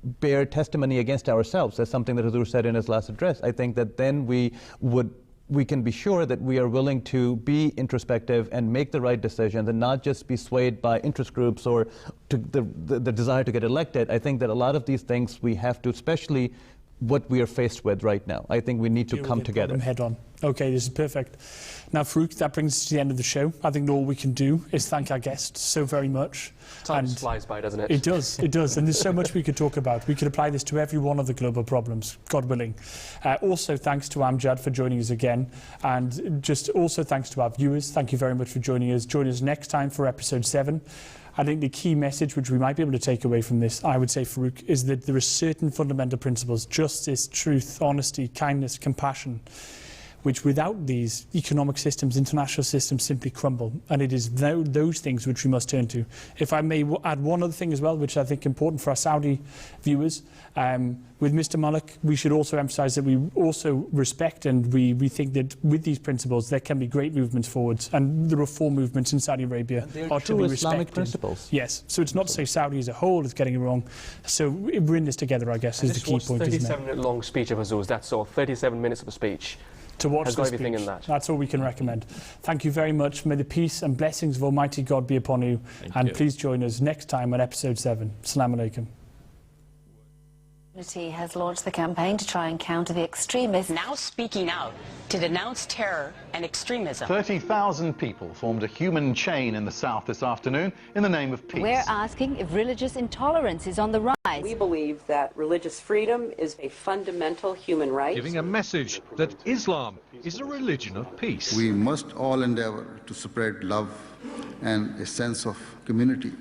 [SPEAKER 11] bear testimony against ourselves. That's something that Hazur said in his last address. I think that then we can be sure that we are willing to be introspective and make the right decisions and not just be swayed by interest groups or to the desire to get elected. I think that a lot of these things we have to, especially what we are faced with right now, I think we need to come together.
[SPEAKER 8] Head on. Okay, this is perfect. Now, Farouk, that brings us to the end of the show. I think all we can do is thank our guests so very much.
[SPEAKER 9] Time flies by, doesn't it?
[SPEAKER 8] It does, it does. And there's so much we could talk about. We could apply this to every one of the global problems, God willing. Also, thanks to Amjad for joining us again. And just also thanks to our viewers. Thank you very much for joining us. Join us next time for episode 7. I think the key message which we might be able to take away from this, I would say, Farouk, is that there are certain fundamental principles, justice, truth, honesty, kindness, compassion, which without these economic systems, international systems simply crumble. And it is those things which we must turn to. If I may add one other thing as well, which I think is important for our Saudi viewers, with Mr. Malik, we should also emphasise that we also respect and we think that with these principles there can be great movements forwards, and the reform movements in Saudi Arabia are to be respected.
[SPEAKER 11] Islamic principles.
[SPEAKER 8] Yes, so it's not to say Saudi as a whole is getting it wrong. So we're in this together, I guess, is the key point.
[SPEAKER 9] 37-minute long speech of Azuz, that's all, 37 minutes of a speech.
[SPEAKER 8] To watch
[SPEAKER 9] has
[SPEAKER 8] the
[SPEAKER 9] got everything
[SPEAKER 8] speech.
[SPEAKER 9] in that.
[SPEAKER 8] That's all we can recommend. Thank you very much. May the peace and blessings of Almighty God be upon you.
[SPEAKER 10] Thank you.
[SPEAKER 8] Please join us next time on episode 7. Assalamu alaikum.
[SPEAKER 1] Unity has launched the campaign to try and counter the extremists.
[SPEAKER 2] Now speaking out to denounce terror and extremism.
[SPEAKER 3] 30,000 people formed a human chain in the south this afternoon in the name of peace.
[SPEAKER 4] We're asking if religious intolerance is on the rise.
[SPEAKER 5] We believe that religious freedom is a fundamental human right.
[SPEAKER 6] Giving a message that Islam is a religion of peace.
[SPEAKER 7] We must all endeavor to spread love and a sense of community.